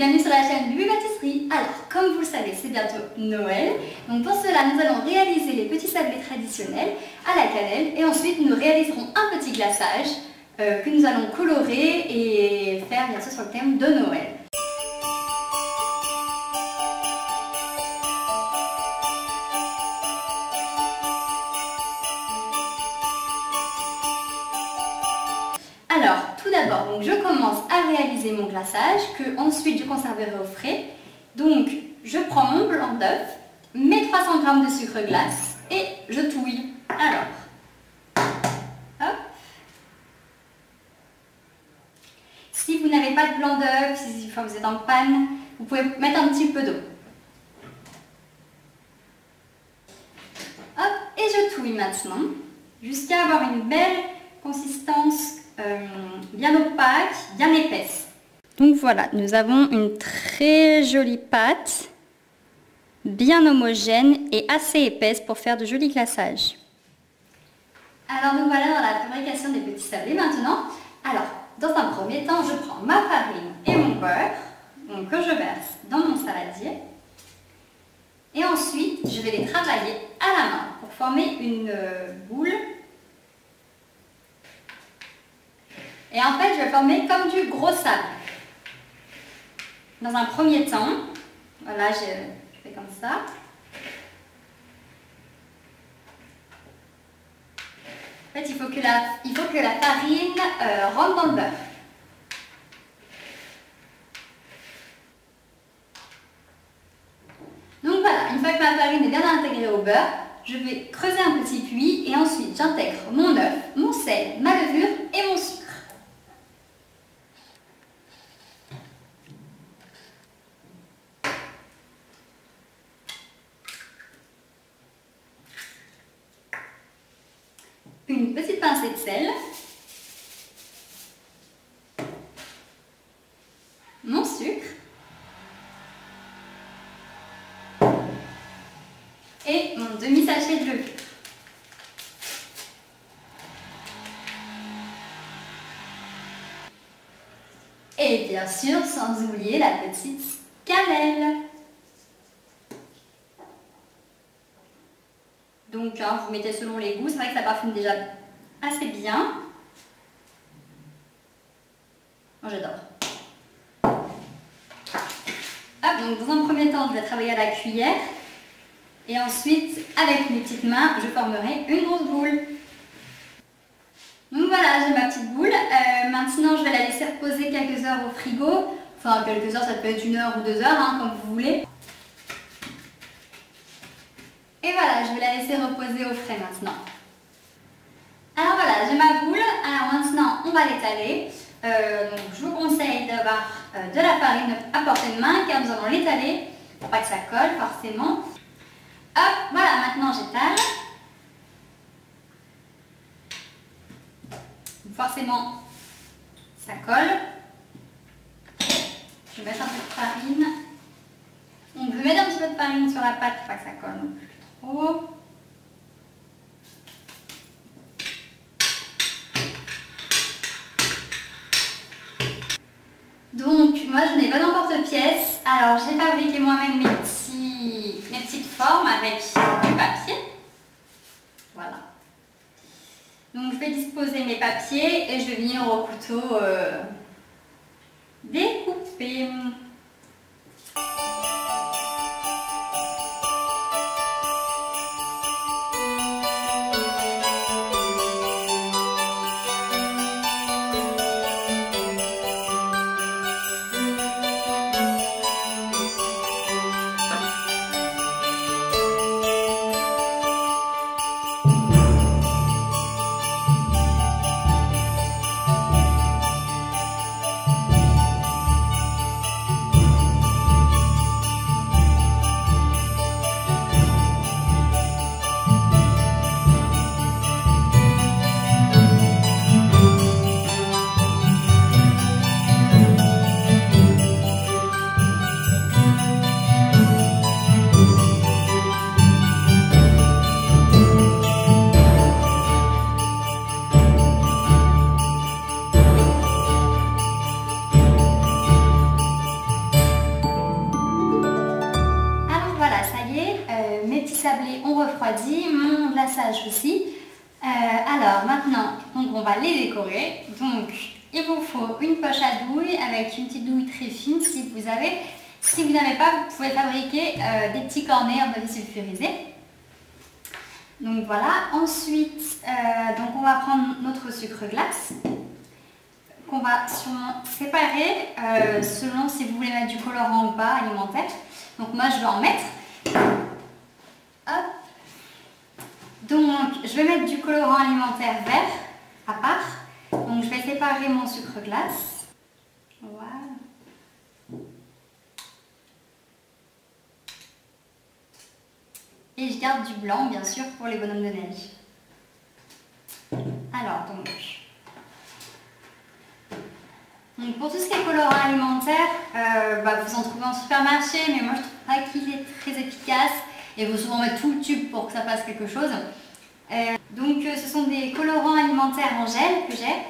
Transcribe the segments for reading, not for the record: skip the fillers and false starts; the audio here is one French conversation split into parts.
bienvenue sur la chaîne Bubu Pâtisserie. Alors, comme vous le savez, c'est bientôt Noël. Donc pour cela, nous allons réaliser les petits sablés traditionnels à la cannelle. Et ensuite, nous réaliserons un petit glaçage que nous allons colorer et faire bien sûr sur le thème de Noël. Alors, tout d'abord, donc je commence à réaliser mon glaçage que ensuite je conserverai au frais. Donc, je prends mon blanc d'œuf, mes 300 g de sucre glace et je touille. Alors, hop. Si vous n'avez pas de blanc d'œuf, si vous êtes en panne, vous pouvez mettre un petit peu d'eau. Hop, et je touille maintenant jusqu'à avoir une belle consistance bien opaque, bien épaisse. Donc voilà, nous avons une très jolie pâte, bien homogène et assez épaisse pour faire de jolis glaçages. Alors nous voilà dans la fabrication des petits sablés maintenant. Alors, dans un premier temps, je prends ma farine et mon beurre, donc, que je verse dans mon saladier. Et ensuite, je vais les travailler à la main pour former une boule. Et en fait, je vais former comme du gros sable. Dans un premier temps, voilà, je fais comme ça. En fait, il faut que la farine rentre dans le beurre. Donc voilà, une fois que ma farine est bien intégrée au beurre, je vais creuser un petit puits et ensuite j'intègre mon œuf, mon sel, ma levure et mon sucre. Une petite pincée de sel, mon sucre et mon demi-sachet de levure. Et bien sûr, sans oublier la petite cannelle. Donc, vous mettez selon les goûts. C'est vrai que ça parfume déjà assez bien. Moi, j'adore. Donc dans un premier temps, je vais travailler à la cuillère. Et ensuite, avec mes petites mains, je formerai une grosse boule. Donc voilà, j'ai ma petite boule. Maintenant, je vais la laisser reposer quelques heures au frigo. Enfin, quelques heures, ça peut être 1 heure ou 2 heures, hein, comme vous voulez. Et voilà, je vais la laisser reposer au frais maintenant. Alors voilà, j'ai ma boule. Alors maintenant, on va l'étaler. Donc je vous conseille d'avoir de la farine à portée de main car nous allons l'étaler pour pas que ça colle forcément. Hop, voilà, maintenant j'étale. Forcément, ça colle. Je vais mettre un peu de farine. On peut mettre un petit peu de farine sur la pâte pour pas que ça colle non plus. Donc moi je n'ai pas d'emporte-pièce, alors j'ai fabriqué moi-même mes petites formes avec du papier. Voilà. Donc je vais disposer mes papiers et je vais venir au couteau découper. sablés ont refroidi, mon glaçage aussi. Alors maintenant, donc on va les décorer. Donc il vous faut une poche à douille avec une petite douille très fine si vous avez. Si vous n'avez pas, vous pouvez fabriquer des petits cornets en papier sulfurisé. Donc voilà. Ensuite, donc on va prendre notre sucre glace qu'on va sûrement séparer selon si vous voulez mettre du colorant ou pas alimentaire. Donc moi je vais en mettre. Hop. Donc je vais mettre du colorant alimentaire vert à part. Donc je vais séparer mon sucre glace. Voilà. Et je garde du blanc bien sûr pour les bonhommes de neige. Alors donc pour tout ce qui est colorant alimentaire, vous en trouvez en supermarché, mais moi je trouve pas qu'il est très efficace et il faut souvent mettre tout le tube pour que ça fasse quelque chose. Ce sont des colorants alimentaires en gel que j'ai.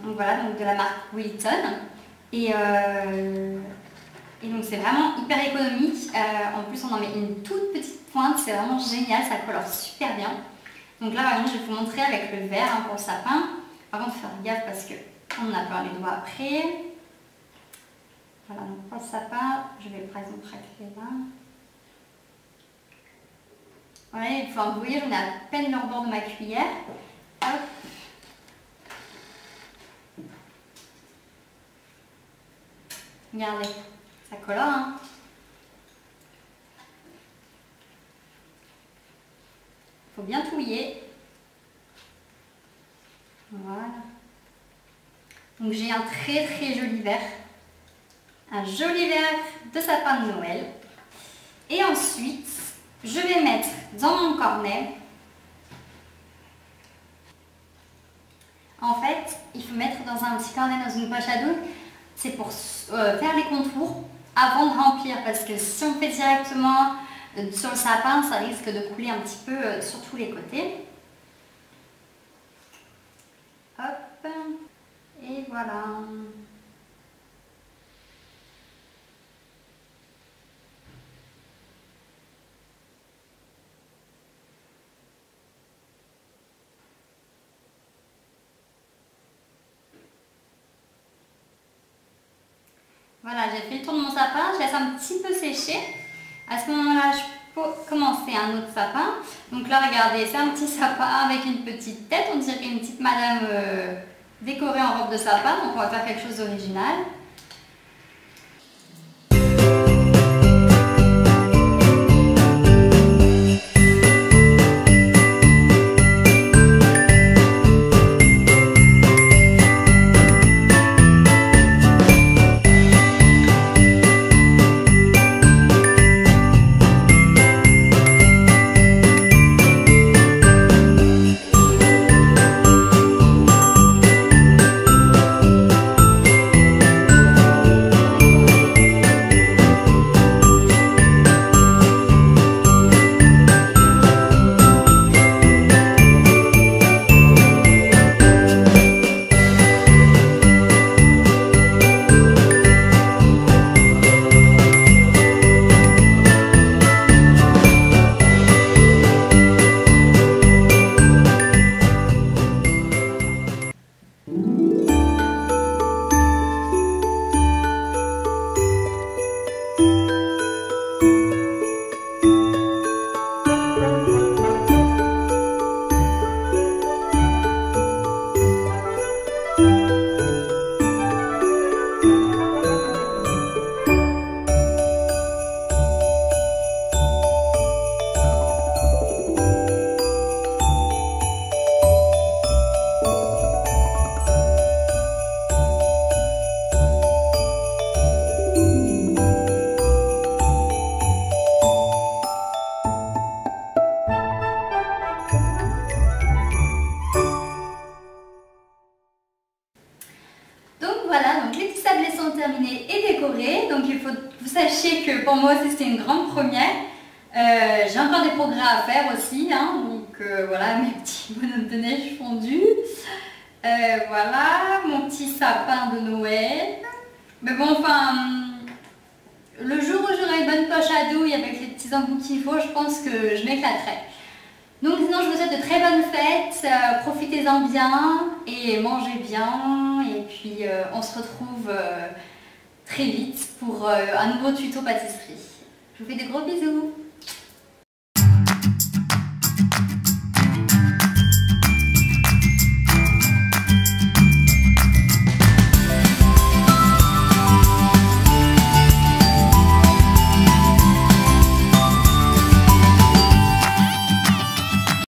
Voilà, donc de la marque Wilton. Et donc c'est vraiment hyper économique. En plus on en met une toute petite pointe, c'est vraiment génial, ça colore super bien. Donc là par exemple je vais vous montrer avec le vert pour le sapin. Par contre faire gaffe parce que on a peur les doigts après. Voilà, donc pour le sapin, je vais par exemple racler là. Voilà, vous voyez, j'en ai à peine le rebord de ma cuillère. Hop. Regardez, ça colore, hein. Faut bien touiller. Voilà. Donc j'ai un très joli vert. Un joli vert de sapin de Noël. Et ensuite, je vais mettre dans mon cornet. En fait, il faut mettre dans un petit cornet, dans une poche à douille. C'est pour faire les contours avant de remplir. Parce que si on fait directement sur le sapin, ça risque de couler un petit peu sur tous les côtés. Hop. Et voilà. Voilà, j'ai fait le tour de mon sapin, je laisse un petit peu sécher. À ce moment-là, je peux commencer un autre sapin. Donc là, regardez, c'est un petit sapin avec une petite tête. On dirait une petite madame décorée en robe de sapin. Donc on va faire quelque chose d'original. Voilà, donc les petits sablés sont terminés et décorés. Donc il faut que vous sachiez que pour moi aussi c'était une grande première. J'ai encore des progrès à faire aussi, hein, donc voilà mes petits bonhommes de neige fondus. Voilà mon petit sapin de Noël. Mais bon, enfin, le jour où j'aurai une bonne poche à douille avec les petits embouts qu'il faut, je pense que je m'éclaterai. Donc sinon je vous souhaite de très bonnes fêtes, profitez-en bien et mangez bien et puis on se retrouve très vite pour un nouveau tuto pâtisserie. Je vous fais des gros bisous.